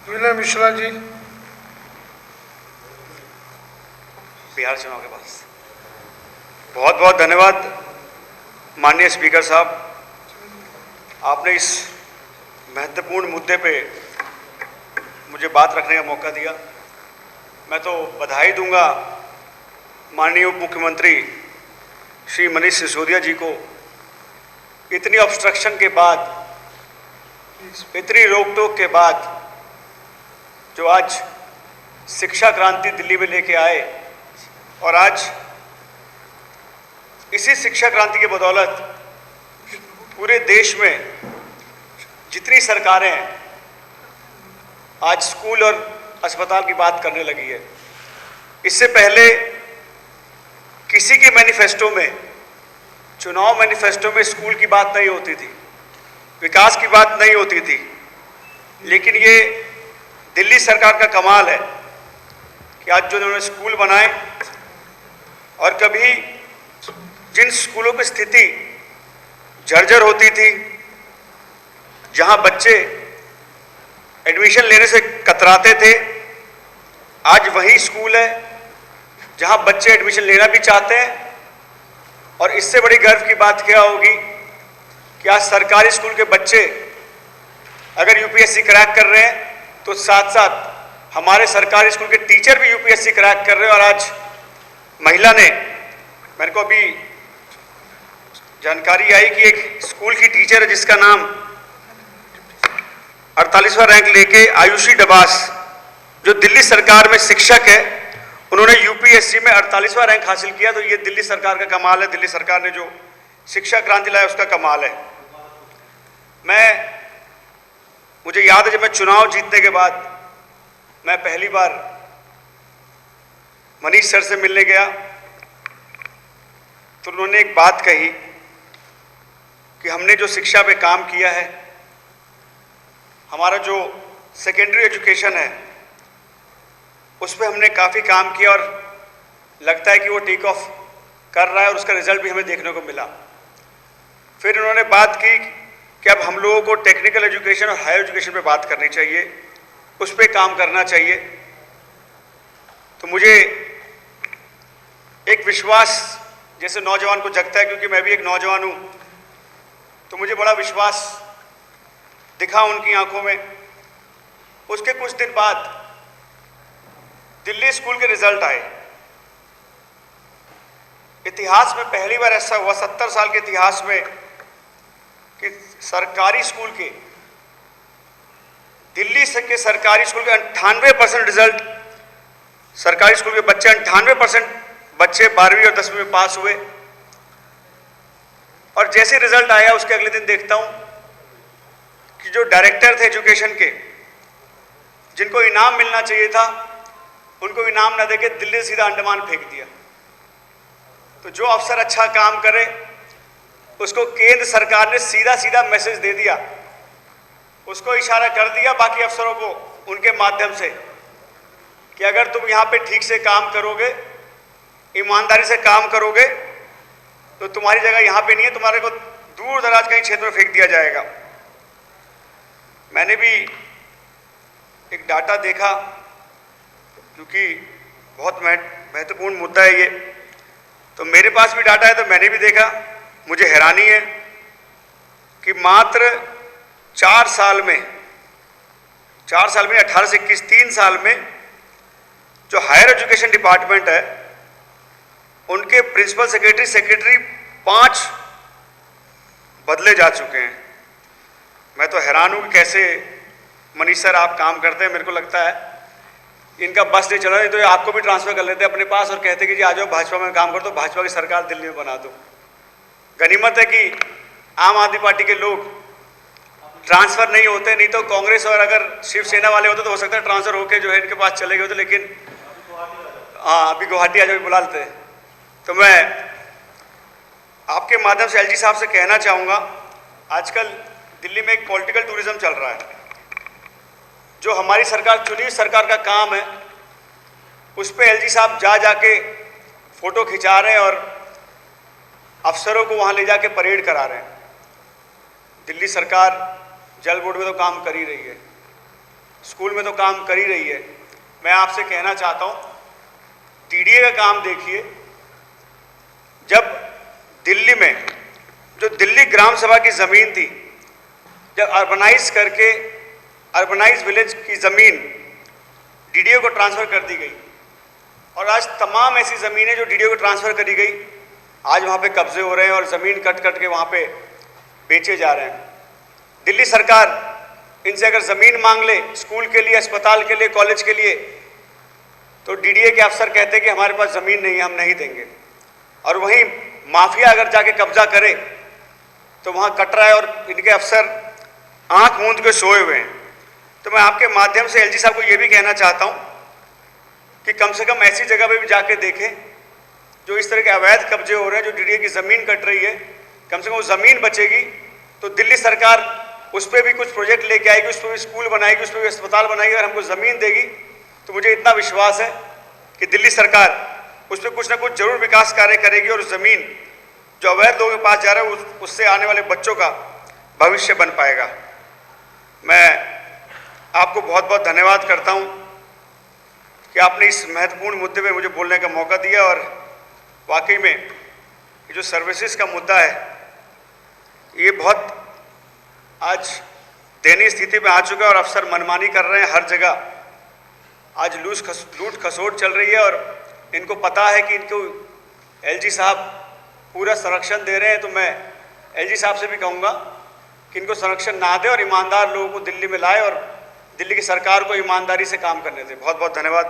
विनय मिश्रा जी। बिहार चुनाव के पास बहुत बहुत धन्यवाद माननीय स्पीकर साहब, आपने इस महत्वपूर्ण मुद्दे पे मुझे बात रखने का मौका दिया। मैं तो बधाई दूंगा माननीय उप मुख्यमंत्री श्री मनीष सिसोदिया जी को, इतनी ऑब्स्ट्रक्शन के बाद, इतनी रोक टोक के बाद जो आज शिक्षा क्रांति दिल्ली में लेके आए, और आज इसी शिक्षा क्रांति की बदौलत पूरे देश में जितनी सरकारें हैं आज स्कूल और अस्पताल की बात करने लगी है। इससे पहले किसी के मैनिफेस्टो में, चुनाव मैनिफेस्टो में स्कूल की बात नहीं होती थी, विकास की बात नहीं होती थी। लेकिन ये दिल्ली सरकार का कमाल है कि आज जो उन्होंने स्कूल बनाए, और कभी जिन स्कूलों की स्थिति जर्जर होती थी, जहां बच्चे एडमिशन लेने से कतराते थे, आज वही स्कूल है जहां बच्चे एडमिशन लेना भी चाहते हैं। और इससे बड़ी गर्व की बात क्या होगी कि आज सरकारी स्कूल के बच्चे अगर यूपीएससी क्रैक कर रहे हैं तो साथ साथ हमारे सरकारी स्कूल के टीचर भी यूपीएससी क्रैक कर रहे हैं। और आज महिला ने, मेरे को अभी जानकारी आई कि एक स्कूल की टीचर है जिसका नाम 48वां रैंक लेके आयुषी डबास, जो दिल्ली सरकार में शिक्षक है, उन्होंने यूपीएससी में 48वां रैंक हासिल किया। तो ये दिल्ली सरकार का कमाल है, दिल्ली सरकार ने जो शिक्षा क्रांति लाया उसका कमाल है। मुझे याद है जब मैं चुनाव जीतने के बाद मैं पहली बार मनीष सर से मिलने गया तो उन्होंने एक बात कही कि हमने जो शिक्षा पे काम किया है, हमारा जो सेकेंडरी एजुकेशन है उस पर हमने काफ़ी काम किया, और लगता है कि वो टेक ऑफ कर रहा है और उसका रिजल्ट भी हमें देखने को मिला। फिर उन्होंने बात की कि अब हम लोगों को टेक्निकल एजुकेशन और हायर एजुकेशन पे बात करनी चाहिए, उस पर काम करना चाहिए। तो मुझे एक विश्वास जैसे नौजवान को जगता है, क्योंकि मैं भी एक नौजवान हूँ, तो मुझे बड़ा विश्वास दिखा उनकी आंखों में। उसके कुछ दिन बाद दिल्ली स्कूल के रिजल्ट आए। इतिहास में पहली बार ऐसा हुआ 70 साल के इतिहास में कि सरकारी स्कूल के, दिल्ली से के सरकारी स्कूल के 98% रिजल्ट, सरकारी स्कूल के बच्चे 98% बच्चे 12वीं और 10वीं में पास हुए। और जैसे रिजल्ट आया उसके अगले दिन देखता हूं कि जो डायरेक्टर थे एजुकेशन के, जिनको इनाम मिलना चाहिए था, उनको इनाम न देके दिल्ली सीधा अंडमान फेंक दिया। तो जो अफसर अच्छा काम करे उसको केंद्र सरकार ने सीधा सीधा मैसेज दे दिया, उसको इशारा कर दिया बाकी अफसरों को उनके माध्यम से कि अगर तुम यहाँ पे ठीक से काम करोगे, ईमानदारी से काम करोगे, तो तुम्हारी जगह यहाँ पे नहीं है, तुम्हारे को दूर दराज कहीं क्षेत्र में फेंक दिया जाएगा। मैंने भी एक डाटा देखा, क्योंकि बहुत महत्वपूर्ण मुद्दा है ये, तो मेरे पास भी डाटा है, तो मैंने भी देखा। मुझे हैरानी है कि मात्र 4 साल में 18 से 21 3 साल में जो हायर एजुकेशन डिपार्टमेंट है उनके प्रिंसिपल सेक्रेटरी 5 बदले जा चुके हैं। मैं तो हैरान हूँ कि कैसे मनीष सर आप काम करते हैं। मेरे को लगता है इनका बस नहीं चला, नहीं तो ये आपको भी ट्रांसफर कर लेते अपने पास और कहते कि जी आ जाओ भाजपा में काम कर दो, भाजपा की सरकार दिल्ली में बना दो। गनीमत है कि आम आदमी पार्टी के लोग ट्रांसफर नहीं होते, नहीं तो कांग्रेस और अगर शिवसेना वाले होते तो हो सकता है ट्रांसफर होके जो है इनके पास चले गए होते। लेकिन हाँ, अभी गुवाहाटी आज बुला लेते हैं। तो मैं आपके माध्यम से एलजी साहब से कहना चाहूँगा, आजकल दिल्ली में एक पॉलिटिकल टूरिज्म चल रहा है। जो हमारी सरकार, चुनी सरकार का काम है, उस पर एलजी साहब जाके फोटो खिंचा रहे हैं और अफसरों को वहाँ ले जाके परेड करा रहे हैं। दिल्ली सरकार जल बोर्ड में तो काम कर ही रही है, स्कूल में तो काम कर ही रही है। मैं आपसे कहना चाहता हूँ, टीडीए का काम देखिए। जब दिल्ली में जो दिल्ली ग्राम सभा की ज़मीन थी, जब अर्बनाइज करके अर्बनाइज विलेज की ज़मीन डीडीओ को ट्रांसफ़र कर दी गई, और आज तमाम ऐसी ज़मीनें जो डीडीओ को ट्रांसफ़र करी गई, आज वहाँ पे कब्जे हो रहे हैं और ज़मीन कट कट के वहाँ पे बेचे जा रहे हैं। दिल्ली सरकार इनसे अगर ज़मीन मांग ले स्कूल के लिए, अस्पताल के लिए, कॉलेज के लिए, तो डीडीए के अफसर कहते हैं कि हमारे पास ज़मीन नहीं है, हम नहीं देंगे। और वहीं माफिया अगर जाके कब्जा करे तो वहाँ कट रहा है और इनके अफसर आंख मूंद के सोए हुए हैं। तो मैं आपके माध्यम से एलजी साहब को ये भी कहना चाहता हूँ कि कम से कम ऐसी जगह पे भी जाके देखें जो इस तरह के अवैध कब्जे हो रहे हैं, जो डीडीए की ज़मीन कट रही है। कम से कम वो ज़मीन बचेगी तो दिल्ली सरकार उस पर भी कुछ प्रोजेक्ट लेके आएगी, उस पर भी स्कूल बनाएगी, उस पर भी अस्पताल बनाएगी। और हमको ज़मीन देगी तो मुझे इतना विश्वास है कि दिल्ली सरकार उस पर कुछ ना कुछ जरूर विकास कार्य करेगी और ज़मीन जो अवैध लोगों के पास जा रहा है उससे आने वाले बच्चों का भविष्य बन पाएगा। मैं आपको बहुत बहुत धन्यवाद करता हूँ कि आपने इस महत्वपूर्ण मुद्दे पे मुझे बोलने का मौका दिया। और वाकई में ये जो सर्विसेज का मुद्दा है, ये बहुत आज दयनीय स्थिति में आ चुका है और अफसर मनमानी कर रहे हैं हर जगह। आज लूट खसोट चल रही है और इनको पता है कि इनको एलजी साहब पूरा संरक्षण दे रहे हैं। तो मैं एलजी साहब से भी कहूँगा कि इनको संरक्षण ना दे और ईमानदार लोगों को दिल्ली में लाए और दिल्ली की सरकार को ईमानदारी से काम करने दें। बहुत बहुत धन्यवाद।